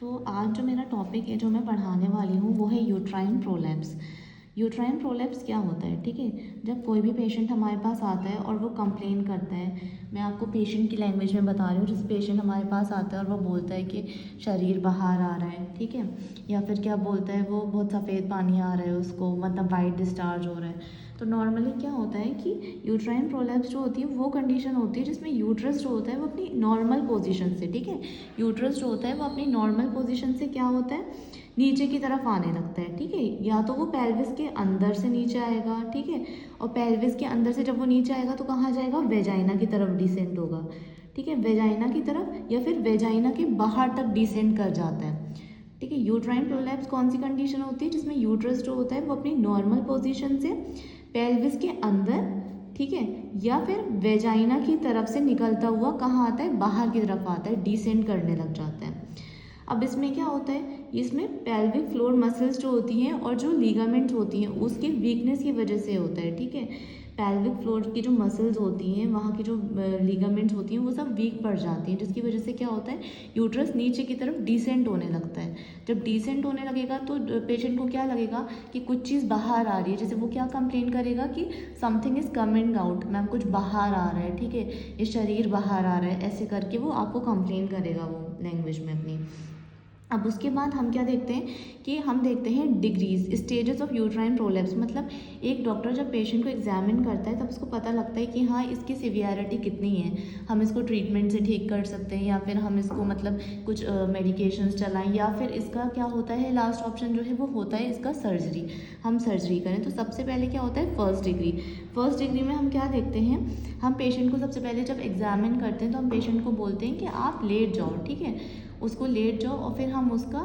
तो आज जो मेरा टॉपिक है जो मैं पढ़ाने वाली हूँ वो है यूट्राइन प्रोलैप्स। यूट्राइन प्रोलैप्स क्या होता है, ठीक है। जब कोई भी पेशेंट हमारे पास आता है और वो कंप्लेन करता है, मैं आपको पेशेंट की लैंग्वेज में बता रही हूँ। जिस पेशेंट हमारे पास आता है और वो बोलता है कि शरीर बाहर आ रहा है, ठीक है, या फिर क्या बोलता है, वो बहुत सफ़ेद पानी आ रहा है उसको, मतलब वाइट डिस्चार्ज हो रहा है। तो नॉर्मली क्या होता है कि यूट्राइन प्रोलैप्स जो होती है वो कंडीशन होती है जिसमें यूट्रस जो होता है वो अपनी नॉर्मल पोजीशन से, ठीक है, यूट्रस जो होता है वो अपनी नॉर्मल पोजीशन से क्या होता है, नीचे की तरफ आने लगता है, ठीक है। या तो वो पेल्विस के अंदर से नीचे आएगा, ठीक है, और पेल्विस के अंदर से जब वो नीचे आएगा तो कहाँ जाएगा, वेजाइना की तरफ डिसेंड होगा, ठीक है, वेजाइना की तरफ, या फिर वेजाइना के बाहर तक डिसेंड कर जाता है, ठीक है। यूट्राइन प्रोलैप्स कौन सी कंडीशन होती है, जिसमें यूट्रस जो होता है वो अपनी नॉर्मल पोजीशन से पेल्विस के अंदर, ठीक है, या फिर वेजाइना की तरफ से निकलता हुआ कहाँ आता है, बाहर की तरफ आता है, डिसेंड करने लग जाता है। अब इसमें क्या होता है, इसमें पेल्विक फ्लोर मसल्स जो होती हैं और जो लीगामेंट्स होती हैं उसकी वीकनेस की वजह से होता है, ठीक है। पेल्विक फ्लोर की जो मसल्स होती हैं, वहाँ की जो लीगामेंट्स होती हैं वो सब वीक पड़ जाती हैं, जिसकी वजह से क्या होता है, यूट्रस नीचे की तरफ डिसेंट होने लगता है। जब डिसेंट होने लगेगा तो पेशेंट को क्या लगेगा कि कुछ चीज़ बाहर आ रही है। जैसे वो क्या कंप्लेन करेगा कि something is coming out, ma'am कुछ बाहर आ रहा है, ठीक है, ये शरीर बाहर आ रहा है, ऐसे करके वो आपको कंप्लेन करेगा वो लैंग्वेज में अपनी। अब उसके बाद हम क्या देखते हैं कि हम देखते हैं degrees, stages of uterine prolapse. मतलब एक डॉक्टर जब पेशेंट को एग्जामिन करता है तब उसको पता लगता है कि हाँ इसकी सिवियरिटी कितनी है, हम इसको ट्रीटमेंट से ठीक कर सकते हैं या फिर हम इसको मतलब कुछ मेडिकेशंस चलाएं, या फिर इसका क्या होता है, लास्ट ऑप्शन जो है वो होता है इसका सर्जरी, हम सर्जरी करें। तो सबसे पहले क्या होता है, फर्स्ट डिग्री। फर्स्ट डिग्री में हम क्या देखते हैं, हम पेशेंट को सबसे पहले जब एग्जामिन करते हैं तो हम पेशेंट को बोलते हैं कि आप लेट जाओ, ठीक है, उसको लेट जाओ, और फिर हम उसका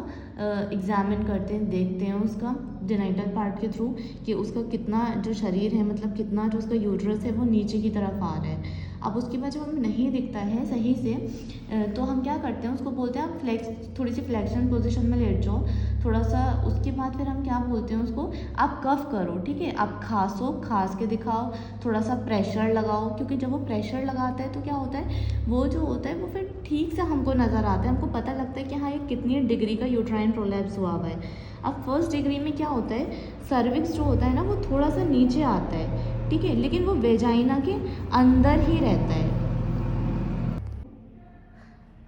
एग्जामिन करते हैं, देखते हैं उसका जेनाइटल पार्ट के थ्रू कि उसका कितना जो शरीर है, मतलब कितना जो उसका यूट्रस है वो नीचे की तरफ आ रहा है। अब उसके बाद जब हमें नहीं दिखता है सही से तो हम क्या करते हैं, उसको बोलते हैं आप फ्लेक्स, थोड़ी सी फ्लेक्शन पोजीशन में लेट जाओ थोड़ा सा। उसके बाद फिर हम क्या बोलते हैं उसको, आप कफ करो, ठीक है, आप खांसो, खांस के दिखाओ, थोड़ा सा प्रेशर लगाओ, क्योंकि जब वो प्रेशर लगाता है तो क्या होता है, वो जो होता है वो फिर ठीक से हमको नज़र आता है, हमको पता लगता है कि हाँ ये कितनी डिग्री का यूट्राइन प्रोलैप्स हुआ हुआ है। अब फर्स्ट डिग्री में क्या होता है, सर्विक्स जो होता है ना वो थोड़ा सा नीचे आता है, ठीक है, लेकिन वो वेजाइना के अंदर ही रहता है।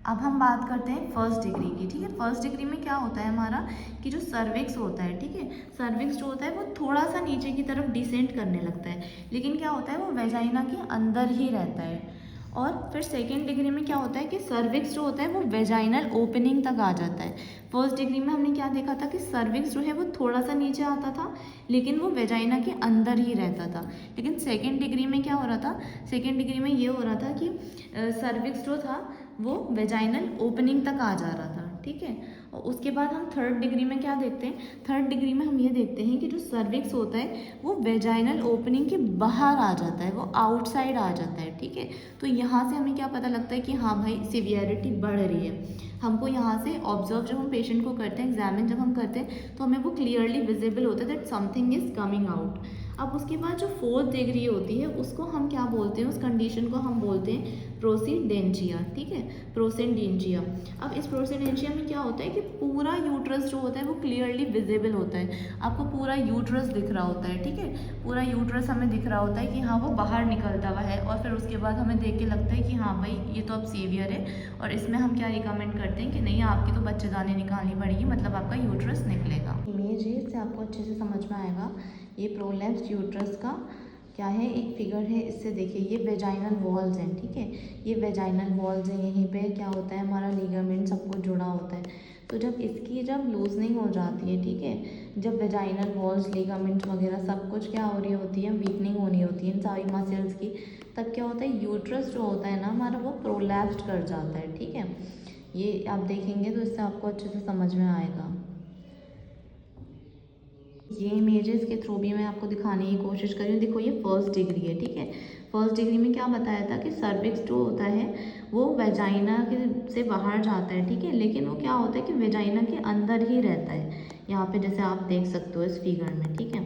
अब हम बात करते हैं फर्स्ट डिग्री की, ठीक है। फर्स्ट डिग्री में क्या होता है हमारा कि जो सर्विक्स होता है, ठीक है, सर्विक्स जो होता है वो थोड़ा सा नीचे की तरफ डिसेंड करने लगता है, लेकिन क्या होता है वो वेजाइना के अंदर ही रहता है। और फिर सेकेंड डिग्री में क्या होता है कि सर्विक्स जो होता है वो वेजाइनल ओपनिंग तक आ जाता है। फर्स्ट डिग्री में हमने क्या देखा था कि सर्विक्स जो है वो थोड़ा सा नीचे आता था, लेकिन वो वेजाइना के अंदर ही रहता था। लेकिन सेकेंड डिग्री में क्या हो रहा था, सेकेंड डिग्री में ये हो रहा था कि सर्विक्स जो था वो वेजाइनल ओपनिंग तक आ जा रहा था, ठीक है। और उसके बाद हम थर्ड डिग्री में क्या देखते हैं, थर्ड डिग्री में हम ये देखते हैं कि जो सर्विक्स होता है वो वेजाइनल ओपनिंग के बाहर आ जाता है, वो आउटसाइड आ जाता है, ठीक है। तो यहाँ से हमें क्या पता लगता है कि हाँ भाई सिवियरिटी बढ़ रही है। हमको यहाँ से ऑब्जर्व जब हम पेशेंट को करते हैं, एग्जामिन जब हम करते हैं तो हमें वो क्लियरली विजिबल होता है that something is coming out. अब उसके बाद जो फोर्थ डिग्री होती है उसको हम क्या बोलते हैं, उस कंडीशन को हम बोलते हैं प्रोसीडेंशिया, ठीक है, प्रोसीडेंशिया। अब इस प्रोसीडेंशिया में क्या होता है कि पूरा यूट्रस जो होता है वो क्लियरली विजिबल होता है, आपको पूरा यूट्रस दिख रहा होता है, ठीक है, पूरा यूट्रस हमें दिख रहा होता है कि हाँ वो बाहर निकलता हुआ है। और फिर उसके बाद हमें देख के लगता है कि हाँ भाई ये तो अब सीवियर है, और इसमें हम क्या रिकमेंड करते हैं कि नहीं आपकी तो बच्चेदानी निकालनी पड़ेगी, मतलब आपका यूट्रस निकलेगा। इमेज है, इससे आपको अच्छे से समझ में आएगा। ये प्रोलैप्स यूट्रस का क्या है, एक फिगर है, इससे देखिए ये वेजाइनल वॉल्स हैं, ठीक है, ये वेजाइनल वॉल्स हैं, यहीं पे क्या होता है हमारा लीगामेंट सब कुछ जुड़ा होता है। तो जब इसकी जब लूजनिंग हो जाती है, ठीक है, जब वेजाइनल वॉल्स लीगामेंट्स वगैरह सब कुछ क्या हो रही होती है, वीकनिंग होनी होती है इन सारी मसल्स की, तब क्या होता है यूट्रस जो होता है ना हमारा वो प्रोलैप्स्ड कर जाता है, ठीक है। ये आप देखेंगे तो इससे आपको अच्छे से समझ में आएगा। ये इमेजेस के थ्रू भी मैं आपको दिखाने की कोशिश कर रही हूँ। देखो ये फर्स्ट डिग्री है, ठीक है, फर्स्ट डिग्री में क्या बताया था कि सर्विक्स जो होता है वो वेजाइना के से बाहर जाता है, ठीक है, लेकिन वो क्या होता है कि वेजाइना के अंदर ही रहता है, यहाँ पे जैसे आप देख सकते हो इस फिगर में, ठीक है।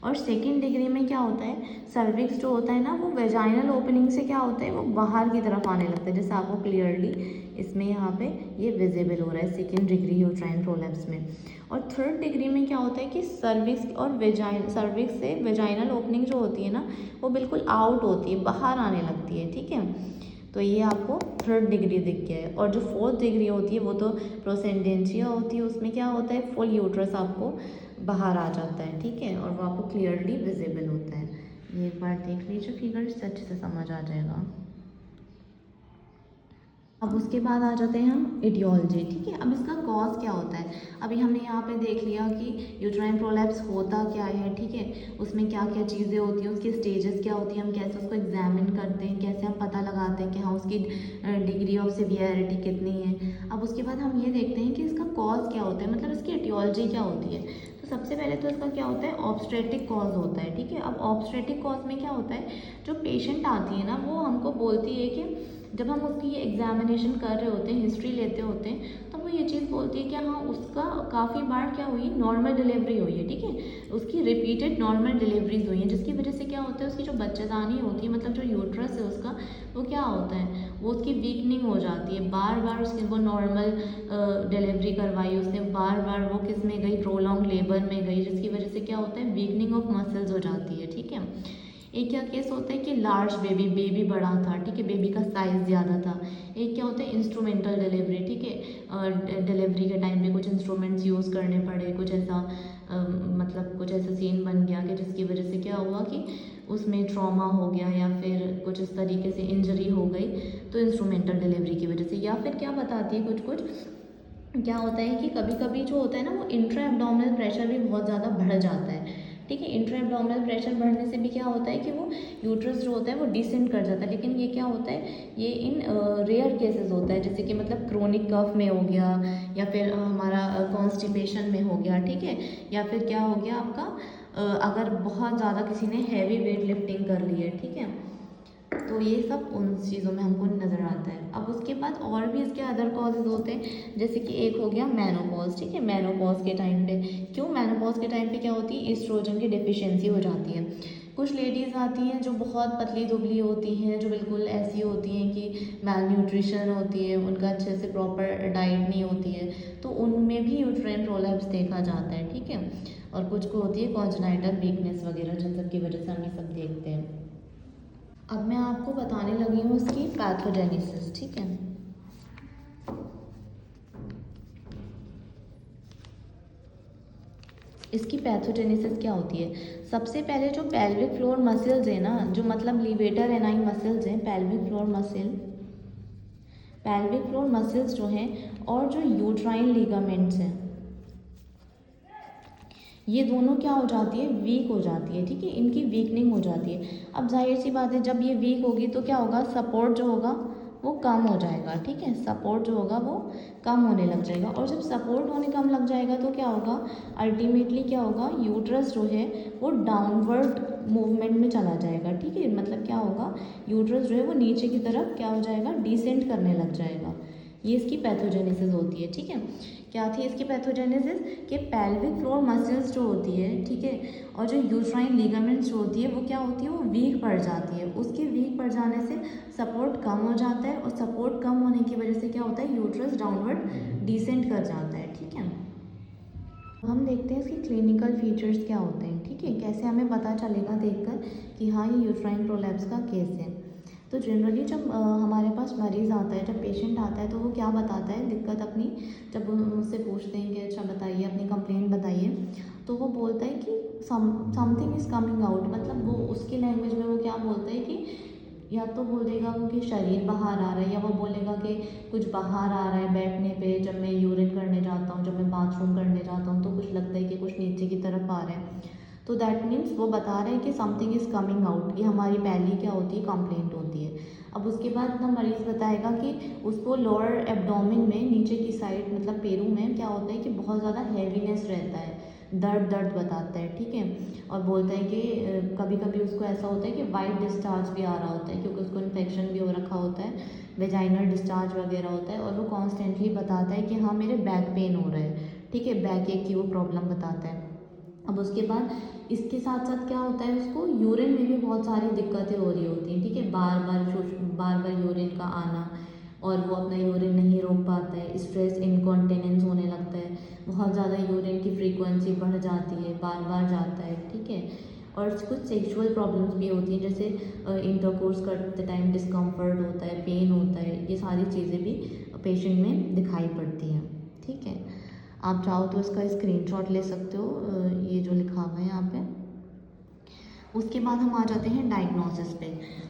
और सेकेंड डिग्री में क्या होता है, सर्विक्स जो होता है ना वो वेजाइनल ओपनिंग से क्या होता है, वो बाहर की तरफ आने लगता है, जैसे आपको क्लियरली इसमें यहाँ पे ये विजिबल हो रहा है सेकेंड डिग्री यूट्राइन प्रोलैप्स में। और थर्ड डिग्री में क्या होता है कि सर्विक्स और सर्विक्स से वेजाइनल ओपनिंग जो होती है ना वो बिल्कुल आउट होती है, बाहर आने लगती है, ठीक है। तो ये आपको थर्ड डिग्री दिख गया है। और जो फोर्थ डिग्री होती है वो तो प्रोसेंडेंशिया होती है, उसमें क्या होता है, फुल यूट्रस आपको बाहर आ जाता है, ठीक है, और वो आपको क्लियरली विजिबल होता है। ये एक बार देख लीजिए फिगर्स, अच्छे से समझ आ जाएगा। अब उसके बाद आ जाते हैं हम एटियोलॉजी, ठीक है। अब इसका कॉज क्या होता है, अभी हमने यहाँ पे देख लिया कि यूट्राइन प्रोलैप्स होता क्या है, ठीक है, उसमें क्या क्या चीज़ें होती हैं, उसके स्टेजेस क्या होती हैं, हम कैसे उसको एग्जामिन करते हैं, कैसे हम पता लगाते हैं कि हाँ उसकी डिग्री ऑफ सिवियरिटी कितनी है। अब उसके बाद हम ये देखते हैं कि इसका कॉज क्या होता है, मतलब इसकी एटियोलॉजी क्या होती है। तो सबसे पहले तो इसका क्या होता है, ऑब्स्ट्रेटिक कॉज होता है, ठीक है। अब ऑब्स्ट्रेटिक कॉज में क्या होता है, जो पेशेंट आती है ना वो हमको बोलती है कि जब हम उसकी ये एग्जामिनेशन कर रहे होते हैं, हिस्ट्री लेते होते हैं, तो वो ये चीज़ बोलती है कि हाँ उसका काफ़ी बार क्या हुई, नॉर्मल डिलीवरी हुई है, ठीक है, उसकी रिपीटेड नॉर्मल डिलीवरीज हुई हैं, जिसकी वजह से क्या होता है, उसकी जो बच्चेदानी होती है, मतलब जो यूट्रस है उसका, वो क्या होता है, वो उसकी वीकनिंग हो जाती है। बार बार उसकी वो नॉर्मल डिलीवरी करवाई उसने, बार बार वो किस में गई, प्रोलॉन्ग लेबर में गई, जिसकी वजह से क्या होता है, वीकनिंग ऑफ मसल्स हो जाती है, ठीक है। एक क्या केस होता है कि लार्ज बेबी बड़ा था, ठीक है, बेबी का साइज़ ज़्यादा था। एक क्या होता है, इंस्ट्रूमेंटल डिलीवरी, ठीक है, डिलीवरी के टाइम पे कुछ इंस्ट्रूमेंट्स यूज़ करने पड़े, कुछ ऐसा मतलब कुछ ऐसा सीन बन गया कि जिसकी वजह से क्या हुआ कि उसमें ट्रॉमा हो गया या फिर कुछ इस तरीके से इंजरी हो गई, तो इंस्ट्रूमेंटल डिलीवरी की वजह से। या फिर क्या बताती है कुछ कुछ, क्या होता है कि कभी कभी जो होता है ना वो इंट्रा एब्डोमिनल प्रेशर भी बहुत ज़्यादा बढ़ जाता है, ठीक है। इंट्रा एब्डोमिनल प्रेशर बढ़ने से भी क्या होता है कि वो यूट्रस जो होता है वो डिसेंड कर जाता है, लेकिन ये क्या होता है, ये इन रेयर केसेस होता है, जैसे कि मतलब क्रोनिक कफ में हो गया, या फिर हमारा कॉन्स्टिपेशन में हो गया, ठीक है, या फिर क्या हो गया आपका अगर बहुत ज़्यादा किसी ने हैवी वेट लिफ्टिंग कर ली है, ठीक है, तो ये सब उन चीज़ों में हमको नज़र आता है। अब उसके बाद और भी इसके अदर कॉजेज़ होते हैं, जैसे कि एक हो गया मेनोपॉज, ठीक है, मेनोपॉज के टाइम पे क्यों, मेनोपॉज के टाइम पे क्या होती है, ईस्ट्रोजन की डिफिशियंसी हो जाती है। कुछ लेडीज़ आती हैं जो बहुत पतली दुबली होती हैं, जो बिल्कुल ऐसी होती हैं कि मैल न्यूट्रिशन होती है, उनका अच्छे से प्रॉपर डाइट नहीं होती है, तो उनमें भी यूट्राइन प्रोलैप्स देखा जाता है, ठीक है। और कुछ को होती है कॉन्जेनाइटल वीकनेस वगैरह, जिन सब की वजह से हम ये सब देखते हैं। अब मैं आपको बताने लगी हूँ इसकी पैथोजेनेसिस, ठीक है। इसकी पैथोजेनेसिस क्या होती है, सबसे पहले जो पेल्विक फ्लोर मसल्स है ना, जो मतलब लीवेटर एनाइन मसल्स हैं, पेल्विक फ्लोर मसल्स जो हैं, और जो यूट्राइन लिगामेंट्स हैं, ये दोनों क्या हो जाती है, वीक हो जाती है, ठीक है, इनकी वीकनिंग हो जाती है। अब जाहिर सी बात है, जब ये वीक होगी तो क्या होगा, सपोर्ट जो होगा वो कम हो जाएगा, ठीक है, सपोर्ट जो होगा वो कम होने लग जाएगा। और जब सपोर्ट होने कम लग जाएगा तो क्या होगा, अल्टीमेटली क्या होगा, यूट्रस जो है वो डाउनवर्ड मूवमेंट में चला जाएगा, ठीक है, मतलब क्या होगा, यूट्रस जो है वो नीचे की तरफ क्या हो जाएगा, डिसेंड करने लग जाएगा। ये इसकी पैथोजेनेसिस होती है, ठीक है। क्या थी इसकी पैथोजेनेसिस, कि पेल्विक फ्लोर मसल्स जो होती है, ठीक है, और जो यूट्राइन लिगामेंट्स जो होती है वो क्या होती है, वो वीक पड़ जाती है। उसके वीक पड़ जाने से सपोर्ट कम हो जाता है, और सपोर्ट कम होने की वजह से क्या होता है, यूट्रस डाउनवर्ड डिसेंड कर जाता है, ठीक है। हम देखते हैं इसके क्लिनिकल फीचर्स क्या होते हैं, ठीक है, कैसे हमें पता चलेगा देखकर कि हाँ ये यूट्राइन प्रोलैप्स का केस है। तो जनरली जब हमारे पास मरीज़ आता है, जब पेशेंट आता है, तो वो क्या बताता है दिक्कत अपनी, जब वो मुझसे पूछते हैं कि अच्छा बताइए अपनी कंप्लेंट बताइए, तो वो बोलता है कि समथिंग इज़ कमिंग आउट, मतलब वो उसकी लैंग्वेज में वो क्या बोलता है कि या तो बोलेगा वो कि शरीर बाहर आ रहा है, या वो बोलेगा कि कुछ बाहर आ रहा है बैठने पे, जब मैं यूरिन करने जाता हूँ, जब मैं बाथरूम करने जाता हूँ तो कुछ लगता है कि कुछ नीचे की तरफ आ रहा है। तो दैट मीन्स वो बता रहे हैं कि समथिंग इज़ कमिंग आउट, ये हमारी पहली क्या होती है, कंप्लेंट होती है। अब उसके बाद ना मरीज़ बताएगा कि उसको लोअर एब्डोमेन में नीचे की साइड, मतलब पेरू में क्या होता है कि बहुत ज़्यादा हैवीनेस रहता है, दर्द बताता है, ठीक है। और बोलता है कि कभी कभी उसको ऐसा होता है कि वाइट डिस्चार्ज भी आ रहा होता है, क्योंकि उसको इन्फेक्शन भी हो रखा होता है, वेजाइनल डिस्चार्ज वगैरह होता है, और वो कॉन्स्टेंटली बताता है कि हाँ मेरे बैक पेन हो रहा है, ठीक है, बैक एक की वो प्रॉब्लम बताता है। अब उसके बाद इसके साथ साथ क्या होता है, उसको यूरिन में भी बहुत सारी दिक्कतें हो रही होती हैं, ठीक है। बार बार यूरिन का आना, और वो अपना यूरिन नहीं रोक पाता है, स्ट्रेस इनकॉन्टिनेंस होने लगता है, बहुत ज़्यादा यूरिन की फ्रीक्वेंसी बढ़ जाती है, बार बार जाता है, ठीक है। और कुछ सेक्सुअल प्रॉब्लम्स भी होती हैं, जैसे इंटरकोर्स करते टाइम डिस्कम्फर्ट होता है, पेन होता है, ये सारी चीज़ें भी पेशेंट में दिखाई पड़ती हैं, ठीक है। आप चाहो तो इसका स्क्रीनशॉट ले सकते हो, ये जो लिखा हुआ है यहाँ पे। उसके बाद हम आ जाते हैं डायग्नोसिस पे,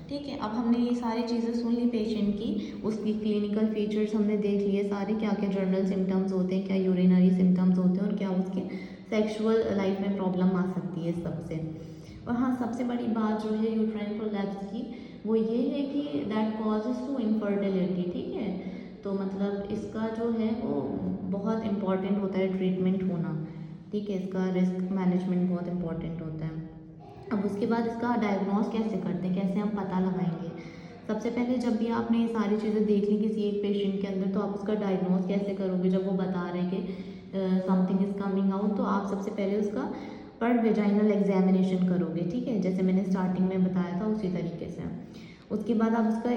ठीक है। अब हमने ये सारी चीज़ें सुन ली पेशेंट की, उसकी क्लिनिकल फीचर्स हमने देख लिए सारे, क्या क्या जर्नल सिम्टम्स होते हैं, क्या यूरिनरी सिम्टम्स होते हैं, और क्या उसके सेक्सुअल लाइफ में प्रॉब्लम आ सकती है सबसे। और हाँ, सबसे बड़ी बात जो है यूट्राइन प्रोलैप्स की, वो ये है कि दैट कॉजेज टू इनफर्टिलिटी, ठीक है। तो मतलब इसका जो है वो बहुत इम्पॉर्टेंट होता है ट्रीटमेंट होना, ठीक है। इसका रिस्क मैनेजमेंट बहुत इम्पॉर्टेंट होता है। अब उसके बाद इसका डायग्नोस कैसे करते हैं, कैसे हम पता लगाएंगे। सबसे पहले जब भी आपने ये सारी चीज़ें देख ली किसी एक पेशेंट के अंदर, तो आप उसका डायग्नोस कैसे करोगे। जब वो बता रहे कि समथिंग इज़ कमिंग आउट, तो आप सबसे पहले उसका पर वेजाइनल एग्जामिनेशन करोगे, ठीक है, जैसे मैंने स्टार्टिंग में बताया था उसी तरीके से। उसके बाद आप उसका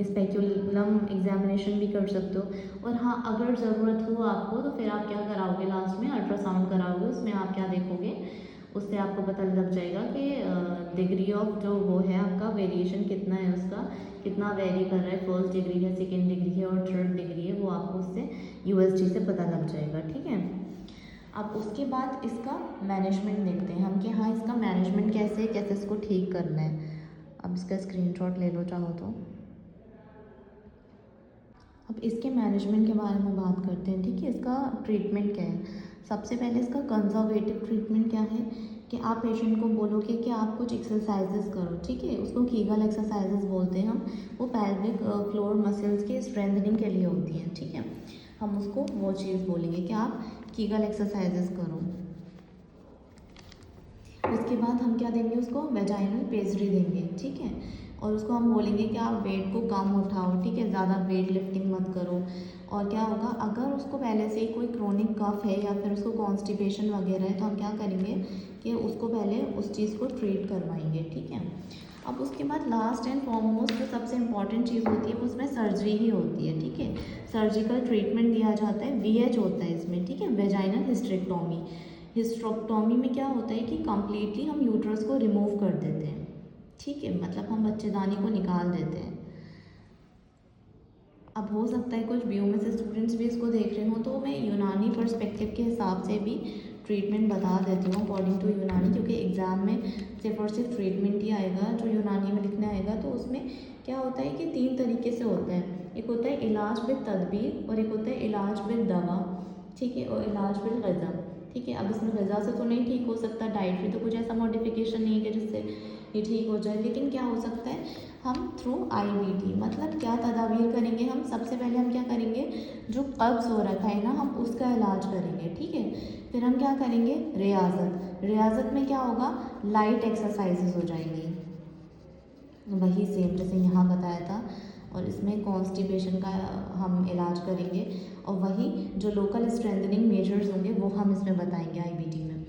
स्पेक्युलम एग्जामिनेशन भी कर सकते हो। और हाँ, अगर ज़रूरत हो आपको, तो फिर आप क्या कराओगे, लास्ट में अल्ट्रासाउंड कराओगे। उसमें आप क्या देखोगे, उससे आपको पता लग जाएगा कि डिग्री ऑफ जो वो है आपका वेरिएशन कितना है, उसका कितना वेरी कर रहा है, फर्स्ट डिग्री है, सेकेंड डिग्री है और थर्ड डिग्री है, वो आपको उससे यूएसजी से पता लग जाएगा, ठीक है। अब उसके बाद इसका मैनेजमेंट देखते हैं हम कि हाँ, इसका मैनेजमेंट कैसे कैसे इसको ठीक करना है। अब इसका स्क्रीनशॉट ले लो चाहो तो। अब इसके मैनेजमेंट के बारे में बात करते हैं, ठीक है। इसका ट्रीटमेंट क्या है। सबसे पहले इसका कंजर्वेटिव ट्रीटमेंट क्या है कि आप पेशेंट को बोलोगे कि आप कुछ एक्सरसाइजेस करो, ठीक है। उसको कीगल एक्सरसाइजेस बोलते हैं हम। वो पेल्विक फ्लोर मसल्स के स्ट्रेंथनिंग के लिए होती हैं, ठीक है। हम उसको वो चीज़ बोलेंगे कि आप कीगल एक्सरसाइजेस करो। उसके बाद हम क्या देंगे, उसको वेजाइनल पेस्ट्री देंगे, ठीक है। और उसको हम बोलेंगे कि आप वेट को कम उठाओ, ठीक है, ज़्यादा वेट लिफ्टिंग मत करो। और क्या होगा, अगर उसको पहले से ही कोई क्रोनिक कफ है या फिर उसको कॉन्स्टिपेशन वगैरह है, तो हम क्या करेंगे कि उसको पहले उस चीज़ को ट्रीट करवाएंगे, ठीक है। अब उसके बाद लास्ट एंड फॉरमोस्ट जो सबसे इम्पॉर्टेंट चीज़ होती है, उसमें सर्जरी ही होती है, ठीक है। सर्जिकल ट्रीटमेंट दिया जाता है, VH होता है इसमें, ठीक है, वेजाइनल हिस्टेरेक्टोमी। हिस्टेरेक्टोमी में क्या होता है कि कम्प्लीटली हम यूट्रस को रिमूव कर देते हैं, ठीक है, मतलब हम बच्चेदानी को निकाल देते हैं। अब हो सकता है कुछ BU में से स्टूडेंट्स भी इसको देख रहे हों, तो मैं यूनानी पर्सपेक्टिव के हिसाब से भी ट्रीटमेंट बता देती हूँ अकॉर्डिंग टू यूनानी, क्योंकि एग्ज़ाम में सिर्फ और सिर्फ ट्रीटमेंट ही आएगा जो यूनानी में लिखना आएगा। तो उसमें क्या होता है कि 3 तरीके से होता है। एक होता है इलाज बिल तदबीर, और एक होता है इलाज बिल दवा, ठीक है, और इलाज बिल ग़ज़ा, ठीक है। अब इसमें ग़ज़ा से तो नहीं ठीक हो सकता, डाइट में तो कुछ ऐसा मॉडिफिकेशन नहीं है कि जिससे ये ठीक हो जाए, लेकिन क्या हो सकता है, हम थ्रू IBT, मतलब क्या तदाबीर करेंगे हम। सबसे पहले हम क्या करेंगे, जो कब्ज़ हो रखा है ना, हम उसका इलाज करेंगे, ठीक है। फिर हम क्या करेंगे, रियाज़त। रियाज़त में क्या होगा, लाइट एक्सरसाइजेज हो जाएंगी, वही सेम जैसे यहाँ बताया था। और इसमें कॉन्स्टिपेशन का हम इलाज करेंगे, और वही जो लोकल स्ट्रेंथनिंग मेजर्स होंगे वो हम इसमें बताएंगे IBT में।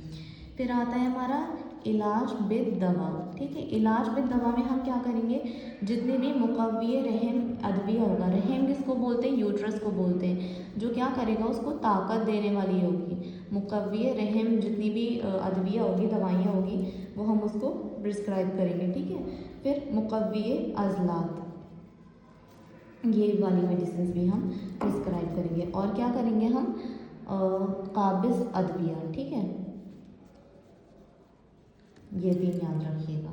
फिर आता है हमारा इलाज बिद दवा, ठीक है। इलाज बिद दवा में हम क्या करेंगे, जितने भी मुकव्वी रहम अदविया होगा, रहम किसको बोलते हैं, यूट्रस को बोलते हैं, जो क्या करेगा उसको ताकत देने वाली होगी। मुकव्वी रहम जितनी भी अदविया होगी, दवाइयाँ होगी, वो हम उसको प्रिस्क्राइब करेंगे, ठीक है। फिर मुकव्वी अज़लात, ये वाली मेडिसिन भी हम प्रिस्क्राइब करेंगे। और क्या करेंगे हम, काबिज़ अदविया, ठीक है, ये भी याद रखिएगा।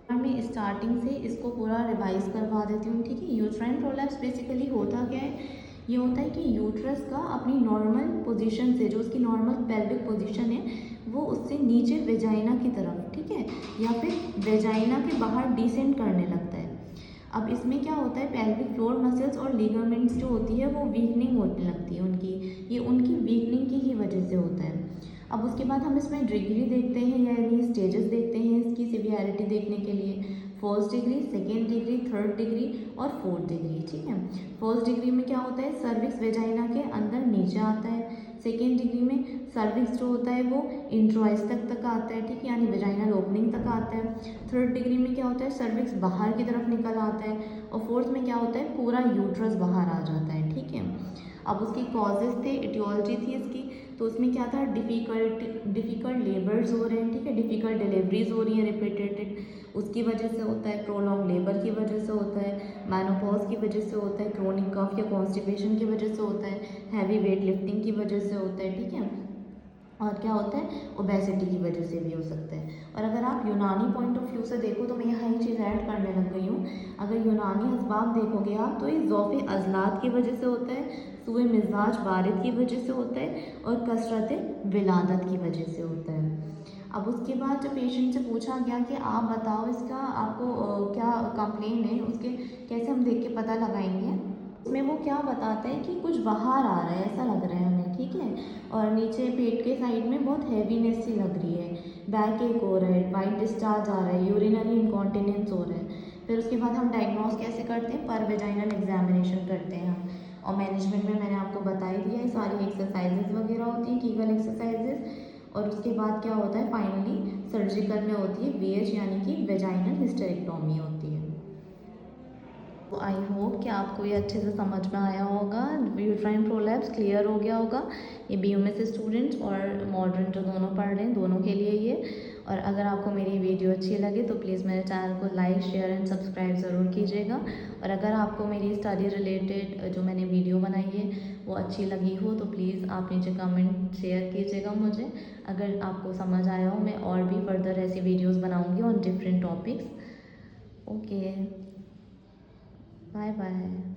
और मैं स्टार्टिंग से इसको पूरा रिवाइज करवा देती हूँ, ठीक है। यूट्राइन प्रोलैप्स बेसिकली होता क्या है, ये होता है कि यूट्रस का अपनी नॉर्मल पोजीशन से, जो उसकी नॉर्मल पेल्विक पोजीशन है, वो उससे नीचे वेजाइना की तरफ, ठीक है, या फिर वेजाइना के बाहर डिसेंड करने लगता है। अब इसमें क्या होता है, पेल्विक फ्लोर मसल्स और लिगामेंट्स जो होती है वो वीकनिंग होने लगती है उनकी, ये उनकी वीकनिंग की ही वजह से होता है। अब उसके बाद हम इसमें डिग्री देखते हैं, यानी स्टेजेस देखते हैं इसकी सिवियरिटी देखने के लिए। First degree, second degree, third degree और फोर्थ डिग्री, ठीक है। फर्स्ट डिग्री में क्या होता है, सर्विक्स वेजाइना के अंदर नीचे आता है। सेकेंड डिग्री में सर्विक्स जो होता है वो इंट्रॉइस तक आता है, ठीक है, यानी वेजाइनल ओपनिंग तक आता है। थर्ड डिग्री में क्या होता है, सर्विक्स बाहर की तरफ निकल आता है। और फोर्थ में क्या होता है, पूरा यूट्रस बाहर आ जाता है, ठीक है। अब उसकी कॉजेज़ थे, एटियोलॉजी थी इसकी, तो उसमें क्या था, डिफ़िकल्ट लेबर्स हो रहे हैं, ठीक है, डिफ़िकल्ट डिलीवरीज हो रही हैं रिपीटेड, उसकी वजह से होता है। प्रोलॉन्ग लेबर की वजह से होता है, मेनोपॉज की वजह से होता है, क्रोनिक कफ या कॉन्स्टिपेशन की वजह से होता है, हैवी वेट लिफ्टिंग की वजह से होता है, ठीक है। और क्या होता है, ओबेसिटी की वजह से भी हो सकता है। और अगर आप यूनानी पॉइंट ऑफ व्यू से देखो तो मैं यहाँ एक चीज़ ऐड करने लग गई हूँ। अगर यूनानी असबाब देखोगे आप तो ये ज़ौफ़े अज़लात की वजह से होता है, सूए मिजाज बारिद की वजह से होता है, और कसरत विलादत की वजह से होता है। अब उसके बाद जब पेशेंट से पूछा गया कि आप बताओ इसका आपको क्या कंप्लेन है, उसके कैसे हम देख के पता लगाएंगे, उसमें वो क्या बताता है कि कुछ बाहर आ रहा है, ऐसा लग रहा है हमें, ठीक है, और नीचे पेट के साइड में बहुत हैवीनेस सी लग रही है, बैक एक हो रहा है, वाइट डिस्चार्ज आ रहा है, यूरिनरी इनकॉन्टिनेंस हो रहा है। फिर उसके बाद हम डायग्नोस कैसे करते हैं, पर वेजाइनल एग्जामिनेशन करते हैं हम। और मैनेजमेंट में मैंने आपको बता ही दिया है, सारी एक्सरसाइजेज वगैरह होती हैं, कीगल एक्सरसाइजेज। और उसके बाद क्या होता है, फाइनली सर्जिकल में होती है VH यानी कि वेजाइनल हिस्टेरेक्टोमी होती है। तो आई होप कि आपको ये अच्छे से समझ में आया होगा, यूट्राइन प्रोलैप्स क्लियर हो गया होगा। ये BUMS स्टूडेंट्स और मॉडर्न जो दोनों पढ़ रहे हैं दोनों के लिए ये। और अगर आपको मेरी वीडियो अच्छी लगे तो प्लीज़ मेरे चैनल को लाइक शेयर एंड सब्सक्राइब ज़रूर कीजिएगा। और अगर आपको मेरी स्टडी रिलेटेड जो मैंने वीडियो बनाई है वो अच्छी लगी हो तो प्लीज़ आप नीचे कमेंट शेयर कीजिएगा मुझे। अगर आपको समझ आया हो मैं और भी फर्दर ऐसी वीडियोज़ बनाऊँगी on different topics. Okay, bye bye.